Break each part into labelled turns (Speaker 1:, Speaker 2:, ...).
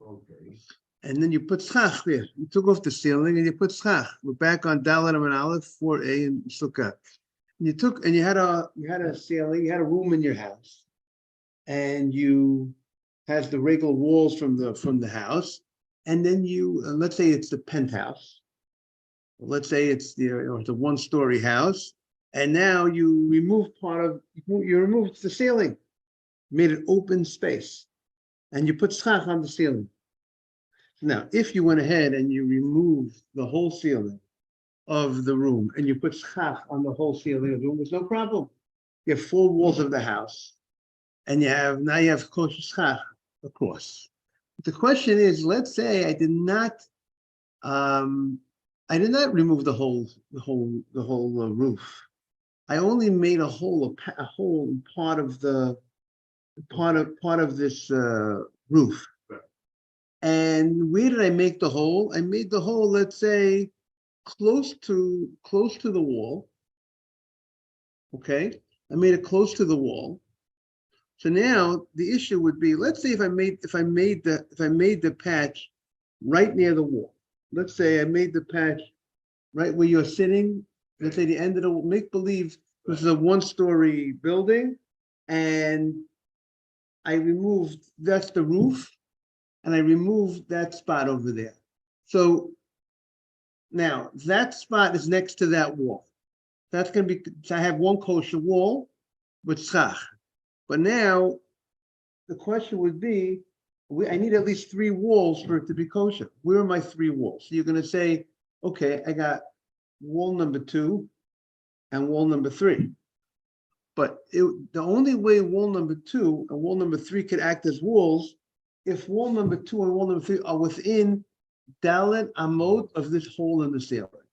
Speaker 1: Okay.
Speaker 2: And then you put schach there. You took off the ceiling and you put schach. We're back on Dalet and Aleph 4a in Sukkah. And you had a ceiling, you had a room in your house, and you has the regular walls from the house, and then you let's say it's the penthouse. Let's say it's the one-story house, and now you removed the ceiling, made it open space, and you put schach on the ceiling. Now, if you went ahead and you removed the whole ceiling of the room and you put schach on the whole ceiling of the room, there's no problem. You have 4 walls of the house, and now you have kosher schach across. The question is, let's say I did not remove the whole roof. I only made a whole part of this roof. And where did I make the hole? I made the hole, let's say, close to the wall. Okay, I made it close to the wall. So now the issue would be, let's say if I made the patch right near the wall. Let's say I made the patch right where you're sitting. Let's say the end of the make believe this is a 1-story building, and I removed that's the roof. And I removed that spot over there. So now that spot is next to that wall. That's going to be, so I have one kosher wall with schach. But now the question would be, I need at least 3 walls for it to be kosher. Where are my 3 walls? So you're going to say, okay, I got wall number 2 and wall number 3. But the only way wall number 2 and wall number 3 could act as walls if wall number 2 and wall number 3 are within Dalet Amot of this hole in the ceiling.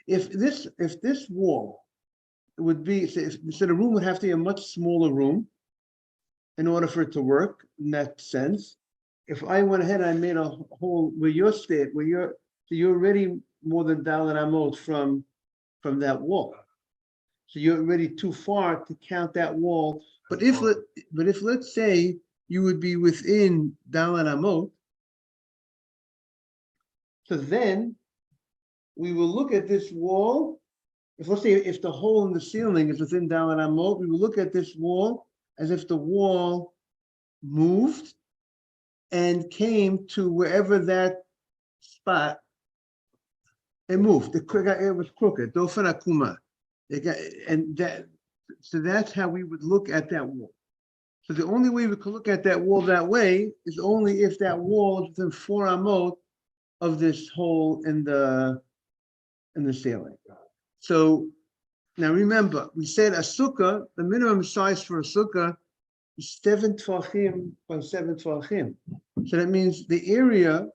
Speaker 2: If this wall would be, so the room would have to be a much smaller room in order for it to work in that sense. If I went ahead and I made a hole where you're already more than Dalet Amot from that wall. So you're already too far to count that wall. But if let's say you would be within Dalet Amot, so then we will look at this wall. Let's say if the hole in the ceiling is within Dalet Amot, we will look at this wall as if the wall moved and came to wherever that spot. It moved. It was crooked. Dofen Akuma. So that's how we would look at that wall. So the only way we could look at that wall that way is only if that wall is within 4 amot of this hole in the ceiling. So now remember, we said a sukkah, the minimum size for a sukkah is 7 tvachim by 7 tvachim. So that means the area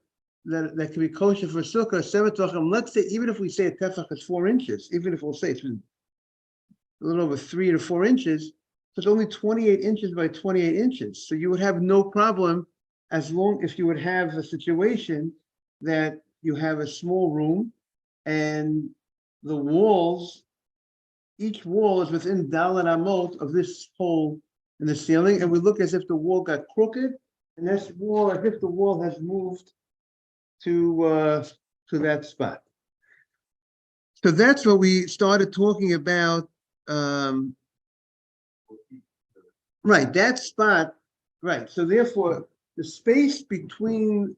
Speaker 2: that can be kosher for a sukkah is 7 tvachim. Let's say, even if we say a tefach is 4 inches, even if we'll say it's a little over 3 to 4 inches, so it's only 28 inches by 28 inches. So you would have no problem as long if you would have a situation that you have a small room and the walls, each wall is within Dalet Amot of this hole in the ceiling, and we look as if the wall got crooked, and this wall, as if the wall has moved to that spot. So that's what we started talking about. Right, that spot, right. So therefore, the space between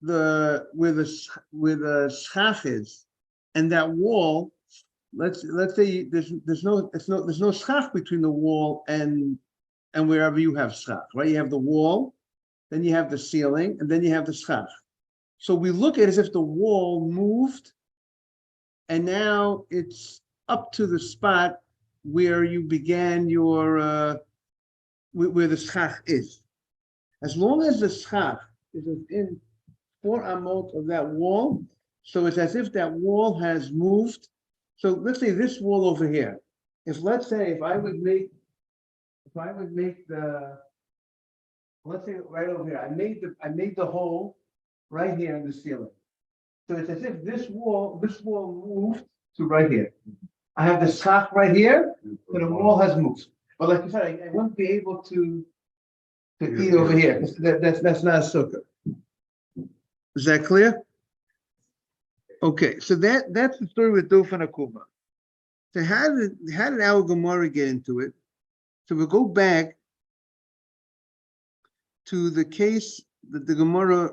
Speaker 2: where the schach is and that wall, let's say there's no schach between the wall and wherever you have schach, right? You have the wall, then you have the ceiling, and then you have the schach. So we look at it as if the wall moved, and now it's up to the spot where you began your where the schach is. As long as the schach is within 4 amot of that wall, so it's as if that wall has moved. So let's say this wall over here. If I would make the, let's say right over here, I made the hole right here in the ceiling. So it's as if this wall moved to right here. I have the schach right here, so the wall has moved. But like you said, I won't be able to eat over here. That's not a sukkah. Is that clear? Okay, so that's the story with Dofen Akuma. So how did our Gemara get into it? So we'll go back to the case that the Gemara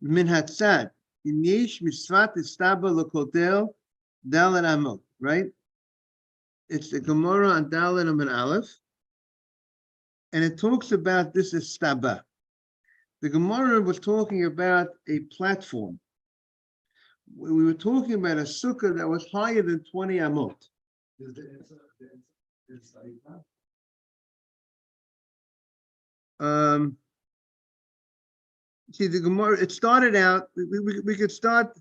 Speaker 2: Min Hatzad in Yesh Misvat Istaba Lakodel Dalet Amot, right? It's the Gemara on Dalet Amot Aleph, and it talks about this Istaba. The Gemara was talking about a platform. We were talking about a sukkah that was higher than 20 amot. See, the Gemara, it started out, we could start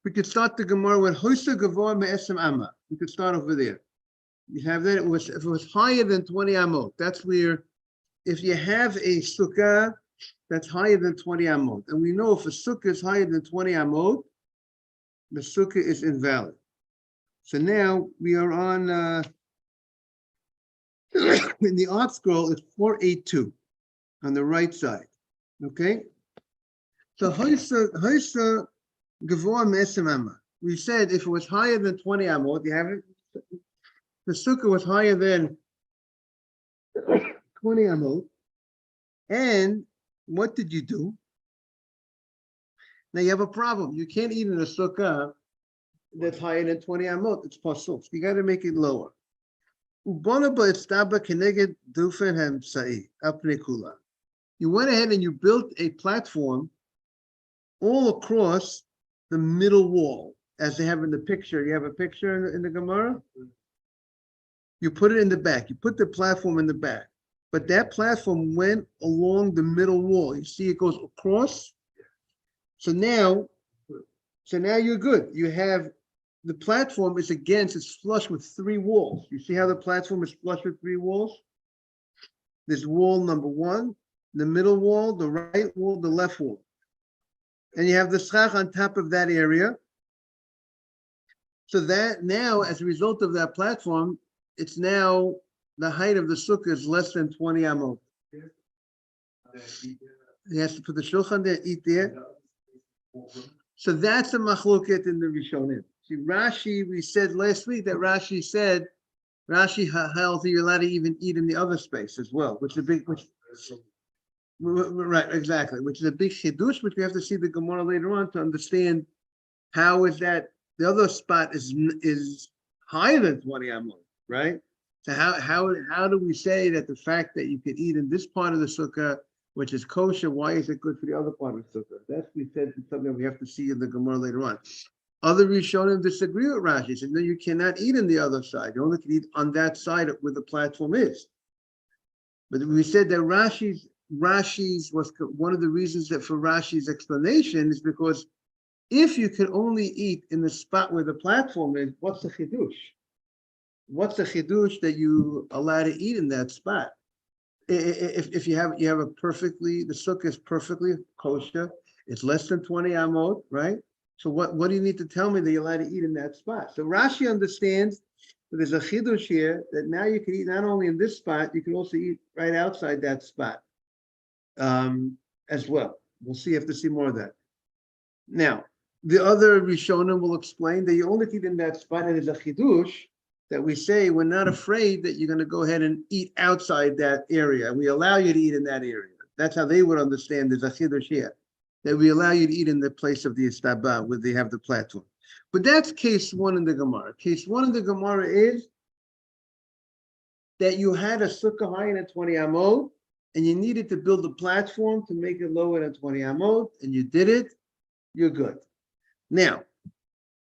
Speaker 2: the Gemara with Hosa Gavor Me'esem Amma. We could start over there. You have that, if it was higher than 20 amot, that's where, if you have a sukkah that's higher than 20 amot, and we know if a sukkah is higher than 20 amot, the sukkah is invalid. So now we are on, in the art scroll, it's 482 on the right side. Okay? So Hoisa Gavor Me'esem Amma. We said if it was higher than 20 amot, you have it. The sukkah was higher than 20 amot. And what did you do? Now you have a problem. You can't eat in a sukkah that's higher than 20 amot. It's pasul. You got to make it lower. You went ahead and you built a platform all across the middle wall, as they have in the picture. You have a picture in the Gemara? You put it in the back. You put the platform in the back. But that platform went along the middle wall. You see it goes across. So now you're good. You have the platform is it's flush with three walls. You see how the platform is flush with three walls? There's wall number one, the middle wall, the right wall, the left wall. And you have the schach on top of that area. So that now, as a result of that platform, it's now the height of the sukkah is less than 20 amot. He has to put the shulchan there, eat there. So that's a machloket in the Rishonim. See, Rashi, we said last week that Rashi held you're allowed to even eat in the other space as well, which is a big, right, exactly, which is a big chidush, which we have to see the Gemara later on to understand how is that the other spot is higher than 20 amot, right? So how do we say that the fact that you could eat in this part of the sukkah, which is kosher, why is it good for the other part of the sukkah? That's we said something that we have to see in the Gemara later on. Other Rishonim disagree with Rashi. Said no, you cannot eat in the other side. You only can eat on that side where the platform is. But we said that Rashi's was one of the reasons that for Rashi's explanation is because if you can only eat in the spot where the platform is, what's the chidush? What's the chidush that you allow to eat in that spot? If you have a perfectly, the sukkah is perfectly kosher, it's less than 20 amot, right? So what do you need to tell me that you're allowed to eat in that spot? So Rashi understands that there's a chidush here that now you can eat not only in this spot, you can also eat right outside that spot as well. We'll see, have to see more of that. Now, the other Rishonim will explain that you only eat in that spot, and there's a chidush that we say we're not afraid that you're going to go ahead and eat outside that area. We allow you to eat in that area. That's how they would understand there's a chidush here, that we allow you to eat in the place of the istaba where they have the platform. But that's case one in the Gemara. Case one in the Gemara is that you had a sukkah higher than 20 amot, and you needed to build a platform to make it lower than 20 amot, and you did it, you're good. Now,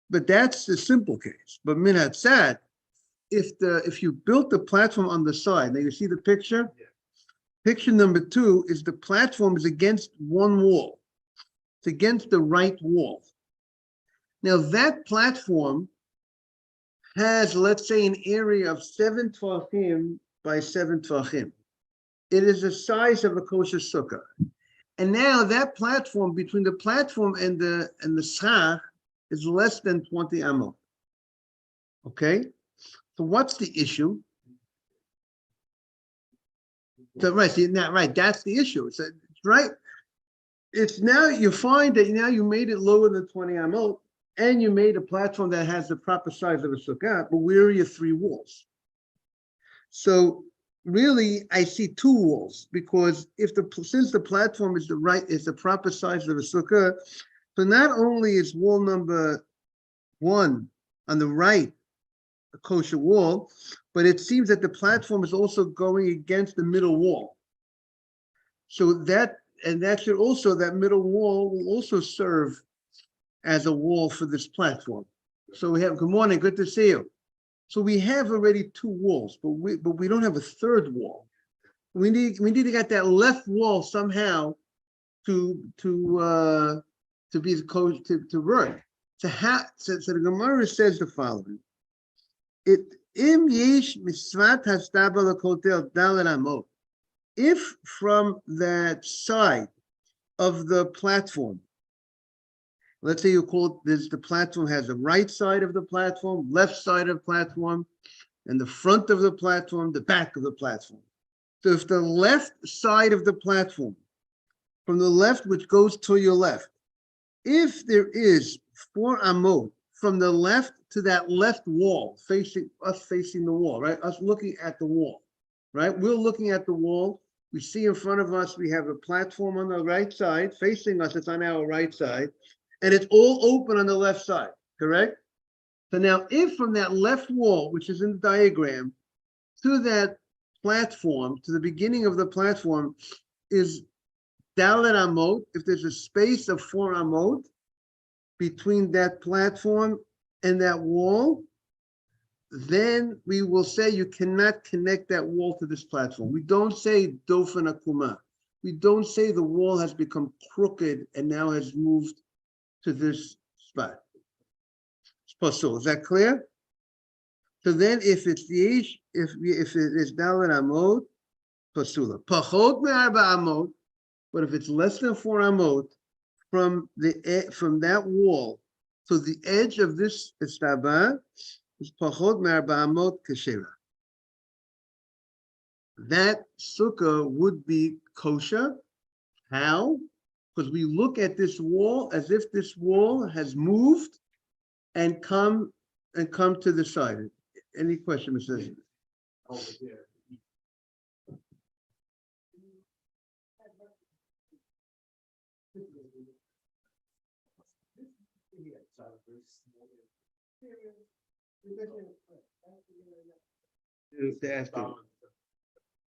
Speaker 2: but that's the simple case. But min hatzad, if you built the platform on the side, now you see the picture? Yeah. Picture number two is the platform is against one wall. It's against the right wall. Now that platform has, let's say, an area of 7 tvachim by 7 tvachim. It is the size of a kosher sukkah. And now that platform, between the platform and the schach, is less than 20 amot. Okay? So what's the issue? So right, that's the issue. So right, it's now you find that now you made it lower than 20 amot, and you made a platform that has the proper size of a sukkah, but where are your three walls? So really, I see two walls, because since the platform is the proper size of a sukkah, so not only is wall number 1 on the right a kosher wall, but it seems that the platform is also going against the middle wall. So that middle wall will also serve as a wall for this platform. So we have, good morning, good to see you. So we have already two walls, but we don't have a third wall. We need to get that left wall somehow to be the code to work. So the Gemara says the following: Im yesh misvat hastaba l'kotel dalet amot. If from that side of the platform, let's say you call this, the platform has the right side of the platform, left side of the platform, and the front of the platform, the back of the platform. So if the left side of the platform, from the left, which goes to your left, if there is 4 amot from the left to that left wall, facing the wall, right? Us looking at the wall, right? We're looking at the wall. We see in front of us, we have a platform on the right side, facing us, it's on our right side, and it's all open on the left side, correct? So now, if from that left wall, which is in the diagram, to that platform, to the beginning of the platform, is dalet amot, if there's a space of 4 amot between that platform and that wall, then we will say you cannot connect that wall to this platform. We don't say dofen akuma. We don't say the wall has become crooked and now has moved to this spot. It's possible. Is that clear? So then, if it is dalet amot, pasula. Pachot me'arba amot, but if it's less than 4 amot from that wall to the edge of this istaba, is pachot me'arba amot kashera. That sukkah would be kosher. How? Because we look at this wall as if this wall has moved and come to the side. Any question, Mr. Over here.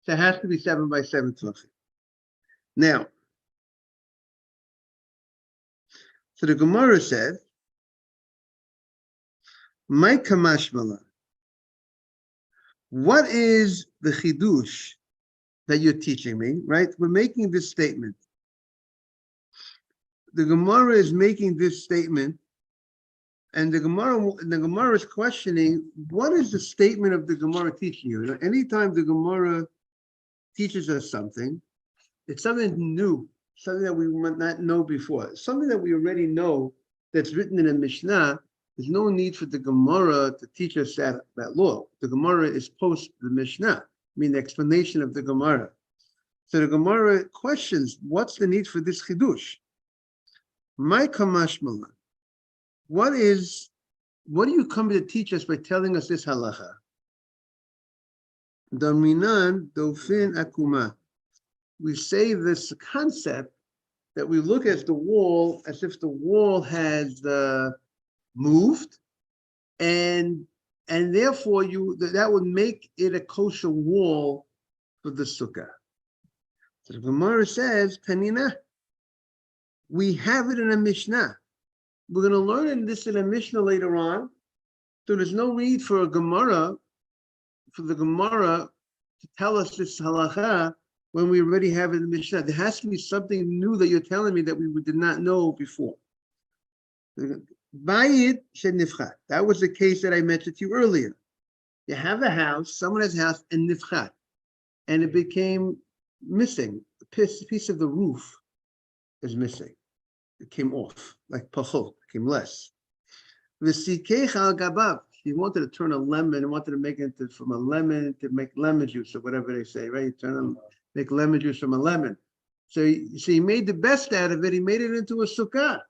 Speaker 2: So it has to be 7 by 7 tefachim. Now, so the Gemara said, "My kamashmala." What is the chidush that you're teaching me? Right? We're making this statement. The Gemara is making this statement, and the Gemara is questioning, what is the statement of the Gemara teaching you? Anytime the Gemara teaches us something, it's something new, something that we might not know before, something that we already know that's written in a Mishnah. There's no need for the Gemara to teach us that law. The Gemara is post the Mishnah, the explanation of the Gemara. So the Gemara questions, what's the need for this chidush? My kamashmala. What do you come to teach us by telling us this halacha? Dominan dofin akuma. We say this concept that we look at the wall as if the wall has moved, and therefore that would make it a kosher wall for the sukkah. So the Gemara says, Tanina, we have it in a Mishnah. We're going to learn this in a Mishnah later on. So there's no need for the Gemara to tell us this halacha when we already have it in the Mishnah. There has to be something new that you're telling me that we did not know before. Bayit shenifchat. That was the case that I mentioned to you earlier. You have a house, someone has a house, and nifchat, and it became missing. A piece of the roof is missing. It came off, like pachot, became less. V'sikech al gabav. He wanted to turn a lemon and wanted to make it from a lemon to make lemon juice or whatever they say, right? Make lemon juice from a lemon. So he made the best out of it. He made it into a sukkah.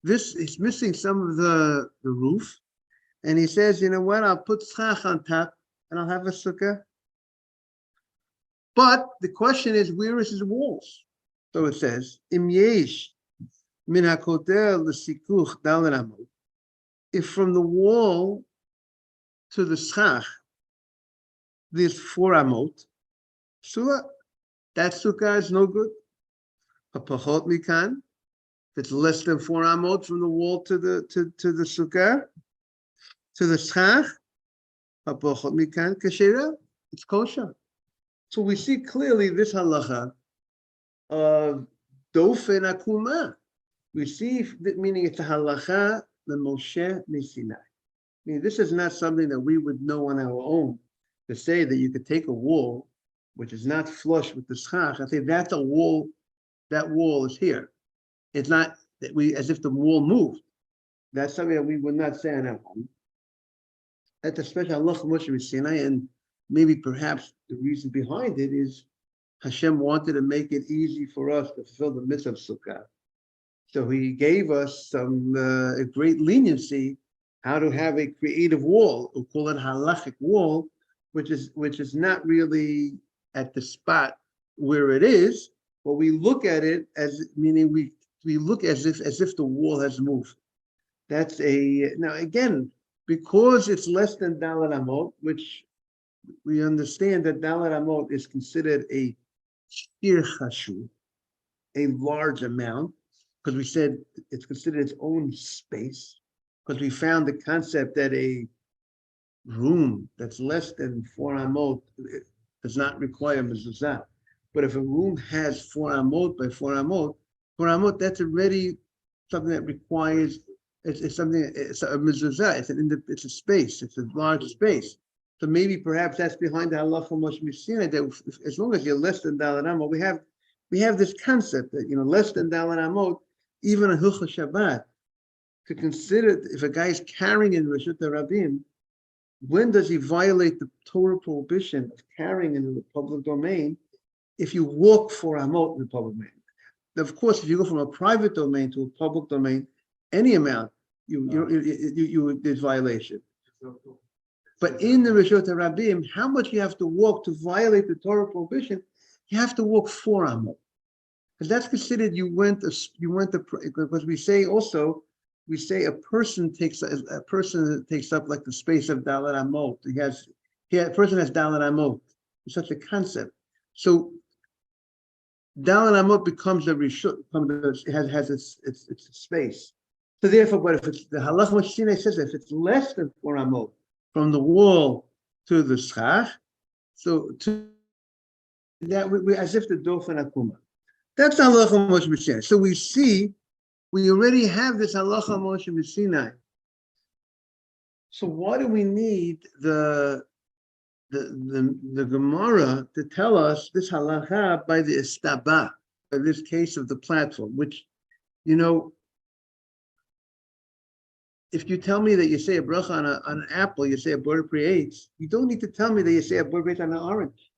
Speaker 2: This is missing some of the roof. And he says, you know what? I'll put schach on top and I'll have a sukkah. But the question is, where is his walls? So it says, Im yesh min hakotel l'sikuch dalet amot. If from the wall to the schach there's 4 amot, so that sukkah is no good. Hapachot mikan. If it's less than 4 amot from the wall to the sukkah, to the schach, hapachot mikan kashera, it's kosher. So we see clearly this halacha of dofen akuma. We see, meaning it's a halacha the Moshe Sinai. I mean, this is not something that we would know on our own, to say that you could take a wall which is not flush with the schach and say that's a wall, that wall is here. It's not that we, as if the wall moved. That's something that we would not say on our own. That's a special halacha Moshe Sinai, and maybe perhaps the reason behind it is Hashem wanted to make it easy for us to fulfill the mitzvah of Sukkah. So he gave us some a great leniency how to have a creative wall. We'll call it halachic wall, which is not really at the spot where it is, but we look at it as meaning we look as if the wall has moved. That's now again, because it's less than dalet amot, which we understand that dalet amot is considered a shir chashuv, a large amount, because we said it's considered its own space, because we found the concept that a room that's less than 4 amot does not require mezuzah. But if a room has 4 amot by 4 amot, that's already something that requires, it's something, it's a mezuzah, it's a space, it's a large space. So maybe perhaps that's behind the halacha Moshe Sinai, that as long as you're less than dalet amot, we have this concept that, less than dalet amot, even a Hilchos Shabbat, to consider if a guy is carrying in Reshut Rabim, when does he violate the Torah prohibition of carrying in the public domain if you walk 4 amot in the public domain? Of course, if you go from a private domain to a public domain, any amount, there's violation. But in the Reshut Rabim, how much you have to walk to violate the Torah prohibition? You have to walk 4 amot. Because that's considered because we say a person takes up like the space of dalet amot. A person has dalet amot. It's such a concept. So dalet amot becomes a reshut, it has its space. So therefore, but if it's the halacha Moshe Sinai says if it's less than 4 amot from the wall to the schach, so to that we as if the dofen akuma. That's halacha Moshe Sinai. So we see, we already have this halacha Moshe Sinai. So why do we need the Gemara to tell us this halacha by the istaba, by this case of the platform? Which, if you tell me that you say a bracha on an apple, you say a borei pri eitz, you don't need to tell me that you say a borei pri eitz on an orange.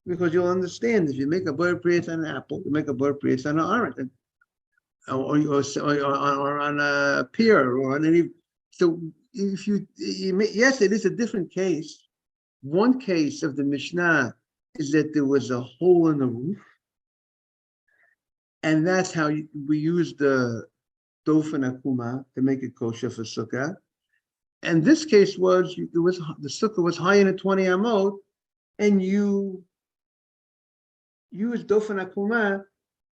Speaker 2: Because you'll understand, if you make a borei pri eitz on an apple, you make a borei pri eitz on an orange, or on a pear, or on any. So if yes, it is a different case. One case of the Mishnah is that there was a hole in the roof, and that's how we use the dofen akuma to make it kosher for sukkah. And this case the sukkah was high in a 20 amot, and you use dofen akuma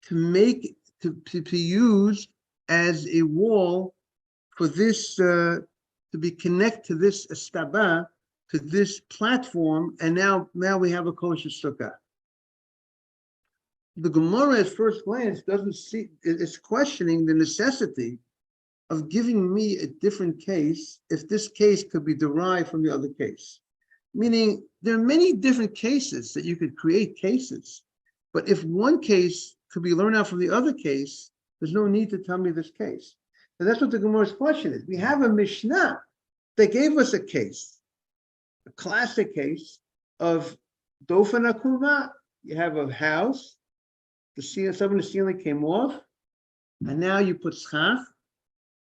Speaker 2: to make to use as a wall for this to be connected to this estaba, to this platform, and now we have a kosher sukkah. The Gemara at first glance doesn't see, it's questioning the necessity of giving me a different case if this case could be derived from the other case. Meaning there are many different cases that you could create cases, but if one case could be learned out from the other case, there's no need to tell me this case. And that's what the Gemara's question is. We have a Mishnah that gave us a case, a classic case of dofen akuma. You have a house, some of the ceiling came off, and now you put schach,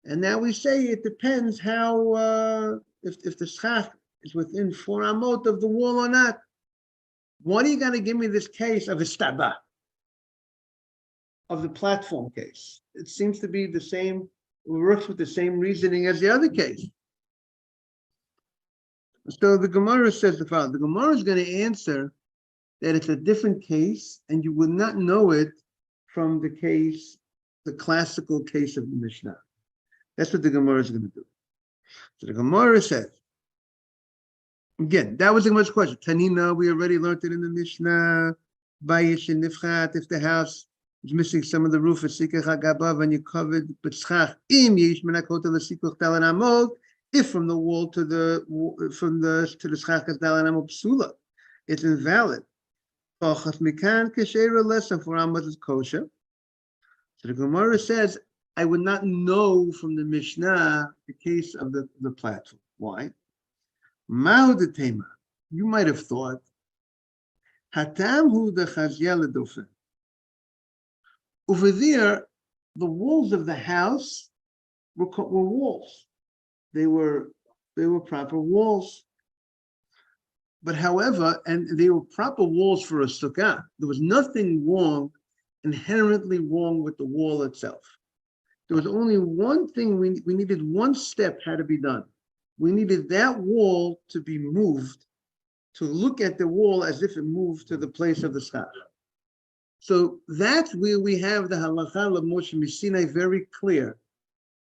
Speaker 2: and now we say it depends how if the schach is within 4 amot of the wall or not. What are you going to give me this case of istaba, of the platform case? It seems to be the same, it works with the same reasoning as the other case. So the Gemara says the following. The Gemara is going to answer that it's a different case, and you would not know it from the case, the classical case of the Mishnah. That's what the Gemara is going to do. So the Gemara says, again, that was the Gemara's question. Tanina, we already learned it in the Mishnah. Bayish and Nifchat, if the house is missing some of the roof, it's Succah Gabav, and you covered B'tzchach, Im Yish Menakot to the Succah Dalan Amod, if from the wall to the Schach is Dalan Amod Psula, it's invalid. Ochas Mikan Keshera less than 4 amot is kosher. So the Gemara says, I would not know from the Mishnah the case of the platform. Why? Ma'udetema. You might have thought, Hatam hu the Chazia ledofen. Over there, the walls of the house were walls. They were proper walls. But however, and they were proper walls for a sukkah. There was nothing wrong, inherently wrong with the wall itself. There was only one thing we needed, one step had to be done. We needed that wall to be moved, to look at the wall as if it moved to the place of the schach. So that's where we have the halacha of Moshe Mishinai very clear.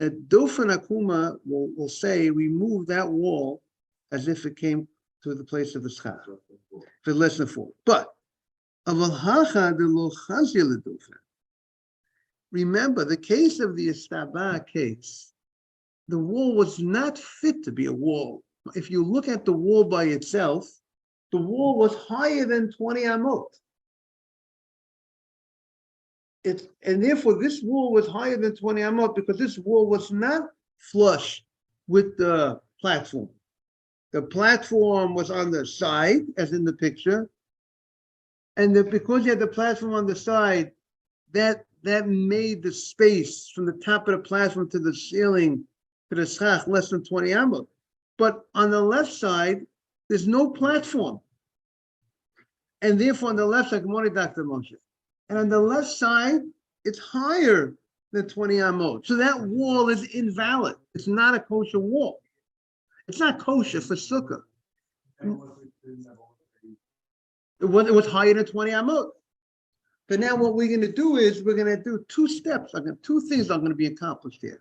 Speaker 2: That Dofen Akuma will say we move that wall as if it came to the place of the schach for lesson 4. But remember, the case of the Istaba case, the wall was not fit to be a wall. If you look at the wall by itself, the wall was higher than 20 amot. And therefore, this wall was higher than 20 amot because this wall was not flush with the platform. The platform was on the side, as in the picture, and because you had the platform on the side, that made the space from the top of the platform to the ceiling to the schach less than 20 amot. But on the left side, there's no platform, and therefore on the left side, good morning, Dr. Moshe. And on the left side, it's higher than 20 amot. So that wall is invalid. It's not a kosher wall. It's not kosher for sukkah. It was higher than 20 amot. But now what we're going to do is we're going to do 2 steps. Two things are going to be accomplished here.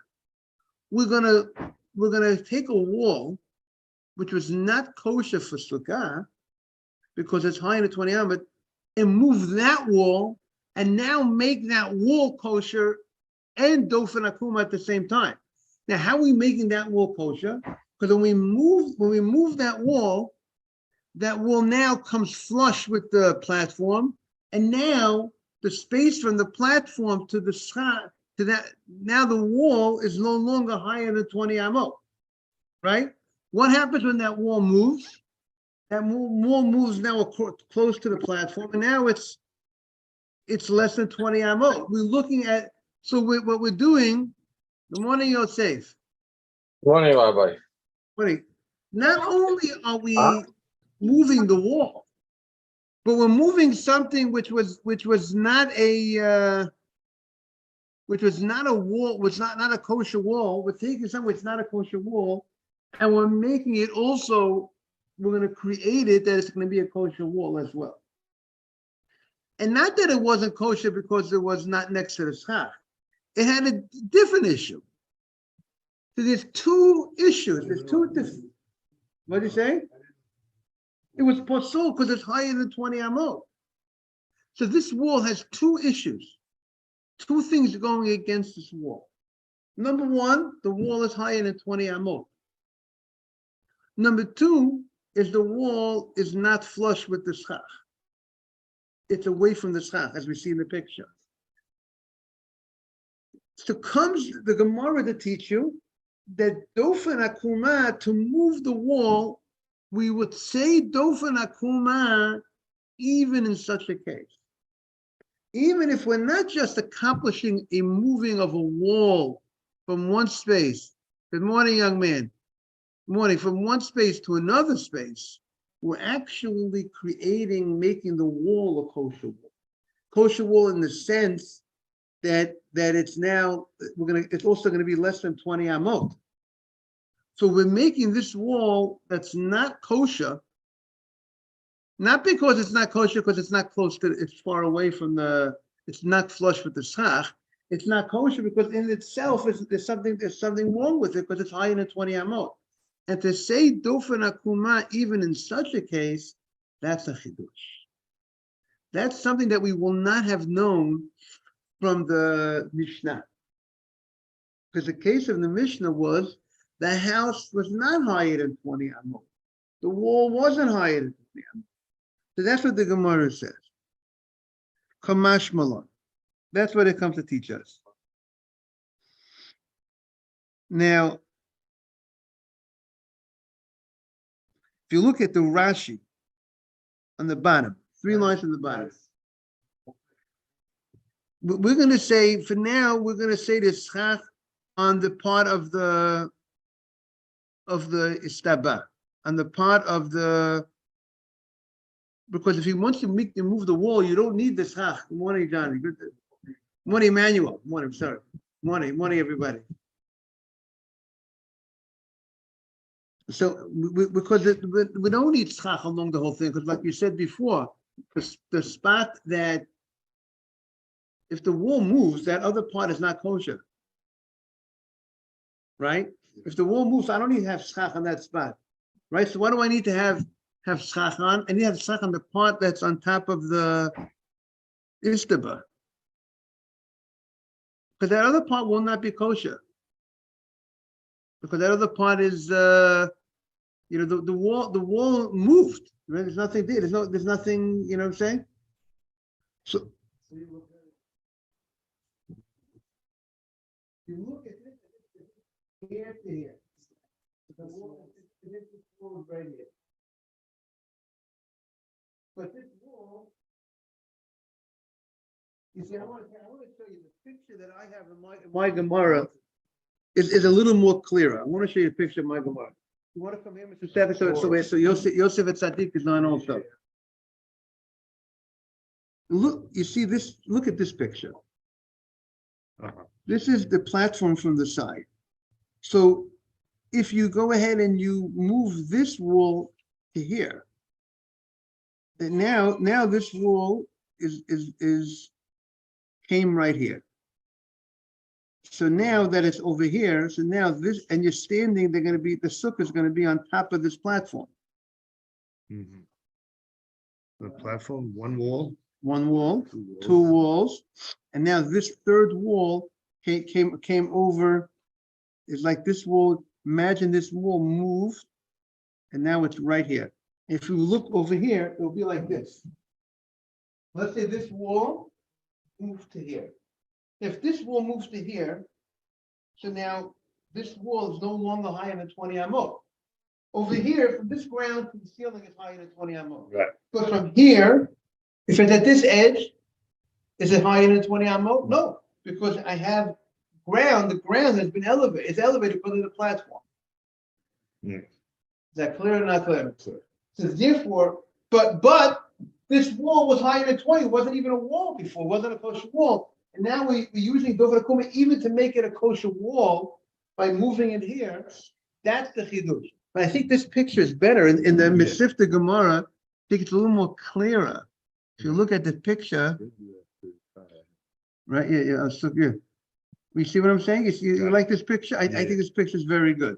Speaker 2: We're going to take a wall which was not kosher for sukkah because it's higher than 20 amot, and move that wall, and now make that wall kosher and dofen akuma at the same time. Now, how are we making that wall kosher? Because when we move that wall now comes flush with the platform, and now the space from the platform to the schach, to that, now the wall is no longer higher than 20 amot, right? What happens when that wall moves? That wall moves now close to the platform, and now it's less than 20 amot. We're looking at, so what we're doing, the morning Yosef.
Speaker 1: Morning, Rabbi.
Speaker 2: Not only are we moving the wall, but we're moving something which was not a wall, was not a kosher wall. We're taking something which is not a kosher wall, and we're making it also, we're going to create it that it's going to be a kosher wall as well. And not that it wasn't kosher because it was not next to the schach. It had a different issue. So there's 2 issues. There's 2 different. What did you say? It was posul because it's higher than 20 amot. So this wall has 2 issues. 2 things going against this wall. Number 1, the wall is higher than 20 amot. Number 2 is the wall is not flush with the schach. It's away from the schach, as we see in the picture. So comes the Gemara to teach you that dofen akuma, to move the wall, we would say dofen akuma even in such a case. even if we're not just accomplishing a moving of a wall from one space, good morning, young man, good morning, from one space to another space, we're actually making the wall a kosher wall. Kosher wall in the sense that it's now, it's also going to be less than 20 amot. So we're making this wall that's not kosher, not because it's not kosher, because it's not close to, it's far away from it's not flush with the schach. It's not kosher because in itself there's something wrong with it because it's higher than 20 amot. And to say dofen akuma even in such a case, that's a chidush. That's something that we will not have known from the Mishnah. Because the case of the Mishnah was the house was not higher than 20 amot. The wall wasn't higher than 20 amot. So that's what the Gemara says. Kamash malon. That's what it comes to teach us. Now, if you look at the Rashi on the bottom, 3 lines on the bottom, we're going to say, for now, we're going to say the schach on the part of the istaba, on the part of the, because if he wants to move the wall, you don't need the schach. Good morning, Johnny. Good morning, Emmanuel. Good morning, sorry. Morning, everybody. So, because we don't need schach along the whole thing, because like you said before, the spot that, if the wall moves, that other part is not kosher. Right? If the wall moves, I don't need to have schach on that spot. Right? So what do I need to have schach on? I need to have schach on the part that's on top of the istaba. Because that other part will not be kosher. Because that other part is the wall moved. Right? There's nothing there. There's nothing, you know what I'm saying? So you look at this here to here. The wall is right here. But this wall, you see, I want to show you the picture that I have in my Gemara is a little more clearer. I want to show you a picture of my Gemara. You want to come here, Mr. Sefer? So Yosef at Tzaddik is on also. Look, you see this, look at this picture. This is the platform from the side. So if you go ahead and you move this wall to here, then now this wall is came right here. So now that it's over here, so now this, and you're standing, the sukkah is going to be on top of this platform.
Speaker 3: Mm-hmm. The platform, one wall,
Speaker 2: two walls, and now this third wall came over. It's like this wall. Imagine this wall moved, and now it's right here. If you look over here, it'll be like this. Let's say this wall moved to here. If this wall moves to here, so now this wall is no longer higher than 20 amot. Over here, from this ground to the ceiling is higher than 20 amot.
Speaker 3: right?
Speaker 2: But from here, if it's at this edge, is it higher than 20 amot? No, because I have ground. The ground has been elevated. It's elevated because of the platform.
Speaker 3: Yeah.
Speaker 2: Is that clear or not clear? So therefore, but this wall was higher than 20. It wasn't even a wall before. It wasn't a kosher wall. And now we're using dover akuma even to make it a kosher wall by moving it here. That's the chidush. But I think this picture is better in the Mesivta Gemara. I think it's a little more clearer. If you look at the picture, right? Yeah. So good. You see what I'm saying? You like this picture? I think this picture is very good.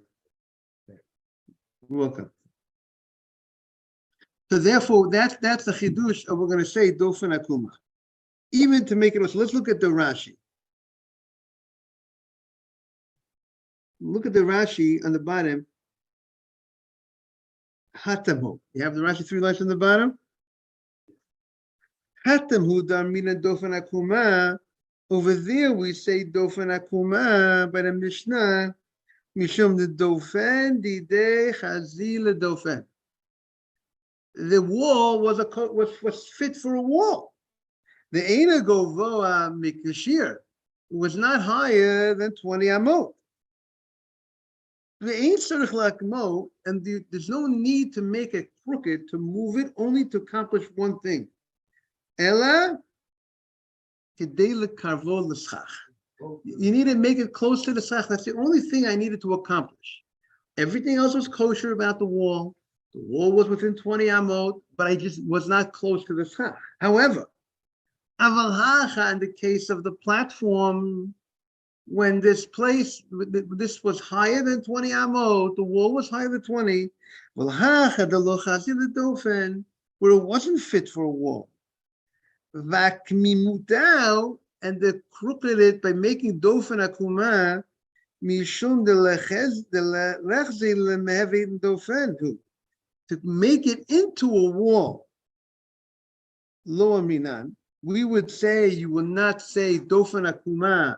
Speaker 2: You're welcome. So therefore, that's the chidush of we're going to say dofen akuma. Even to make it, so let's look at the Rashi. Look at the Rashi on the bottom. Hatamhu. You have the Rashi 3 lines on the bottom. Hatamhu darmina dofen akuma. Over there we say dofen akuma by the Mishnah. Mishum the dofen didei chazil dofen. The wall was fit for a wall. The Eina Govoa Mikashir was not higher than 20 amot. The Ein Tzarich Lakmo, and there's no need to make it crooked to move it, only to accomplish one thing. Ella Kedei Lekarvo L'Schach. You need to make it close to the schach. That's the only thing I needed to accomplish. Everything else was kosher about the wall. The wall was within 20 amot, but I just was not close to the schach. However, Aval Hacha, in the case of the platform, when this was higher than 20 amot, the wall was higher than 20, well, Hacha, the Lochasi, the Dofen, where it wasn't fit for a wall. Vakmimutau, and they crooked it by making Dofen Akuma, Mishum de Lechzi Lemehevin Dofen, to make it into a wall. Lo Aminan, we would say, you would not say Dofen Akuma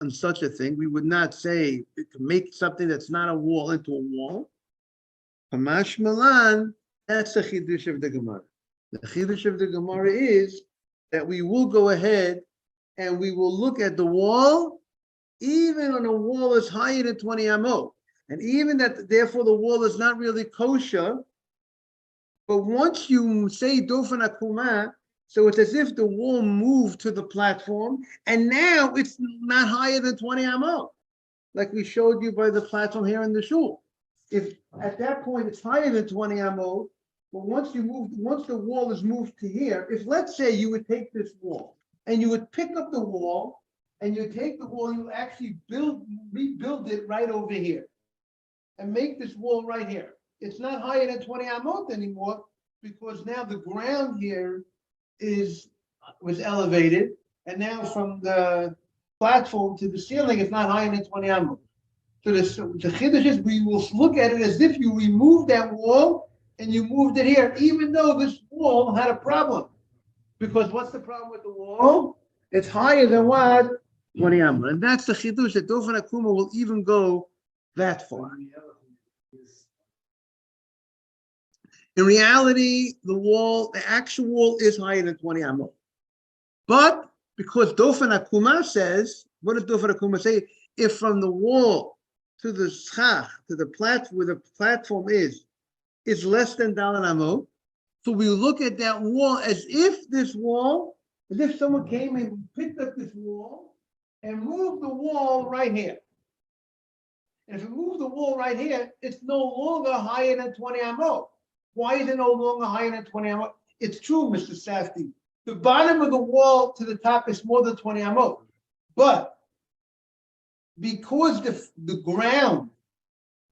Speaker 2: on such a thing. We would not say to make something that's not a wall into a wall. Hamash Malan, that's the Chidush of the Gemara. The Chidush of the Gemara is that we will go ahead and we will look at the wall, even when a wall is higher than 20 amot, and even that, therefore, the wall is not really kosher. But once you say Dofen Akuma, so it's as if the wall moved to the platform, and now it's not higher than 20 amot, like we showed you by the platform here in the shul. If at that point it's higher than 20 amot, but once the wall is moved to here, if let's say you would take this wall and you would pick up the wall and you take the wall, you actually rebuild it right over here and make this wall right here. It's not higher than 20 amot anymore because now the ground here was elevated, and now from the platform to the ceiling, it's not higher than 20 amot. So the chiddush is we will look at it as if you removed that wall and you moved it here, even though this wall had a problem. Because what's the problem with the wall? It's higher than what? 20 amot. And that's the chiddush that Dofen Akuma will even go that far. In reality, the actual wall is higher than 20 amot. But because Dofen Akuma says, what does Dofen Akuma say? If from the wall to the schach, to the platform, where the platform is less than Dalan amot, so we look at that wall as if someone came and picked up this wall and moved the wall right here. And if we move the wall right here, it's no longer higher than 20 amot. Why is it no longer higher than 20 amot? It's true, Mr. Safdie. The bottom of the wall to the top is more than 20 amot. But because the ground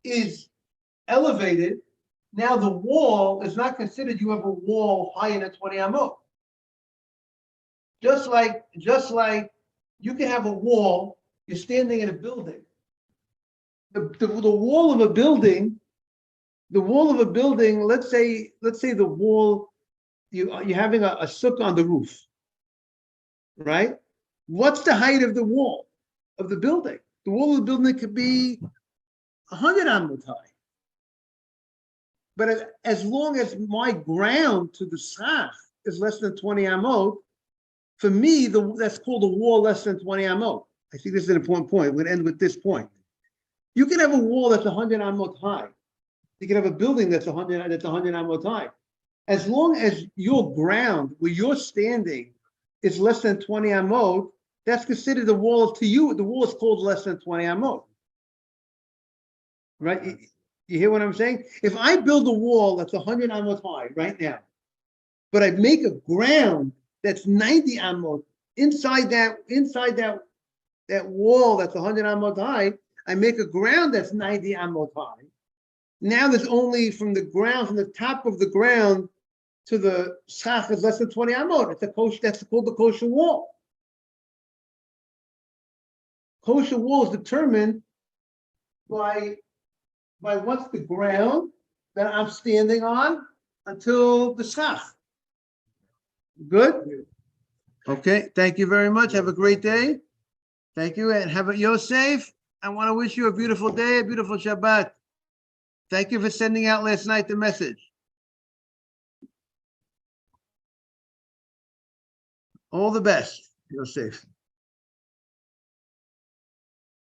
Speaker 2: is elevated, now the wall is not considered you have a wall higher than 20 amot. Just like you can have a wall, you're standing in a building. The wall of a building, let's say the wall, you're having a sukkah on the roof, right? What's the height of the wall of the building? The wall of the building could be 100 amot high. But as long as my ground to the schach is less than 20 amot, for me, that's called a wall less than 20 amot. I think this is an important point. We're going to end with this point. You can have a wall that's 100 amot high. You can have a building that's 100 amot high. As long as your ground, where you're standing, is less than 20 amot, that's considered a wall to you. The wall is called less than 20 amot. Right? You hear what I'm saying? If I build a wall that's 100 amot high right now, but I make a ground that's 90 amot inside that wall that's 100 amot high, I make a ground that's 90 amot high. Now there's only from the top of the ground to the schach is less than 20 amot. That's called the kosher wall. Kosher wall is determined by what's the ground that I'm standing on until the schach. Good? Okay, thank you very much. Have a great day. Thank you, and have a Yosef. I want to wish you a beautiful day, a beautiful Shabbat. Thank you for sending out last night the message. All the best. You're safe.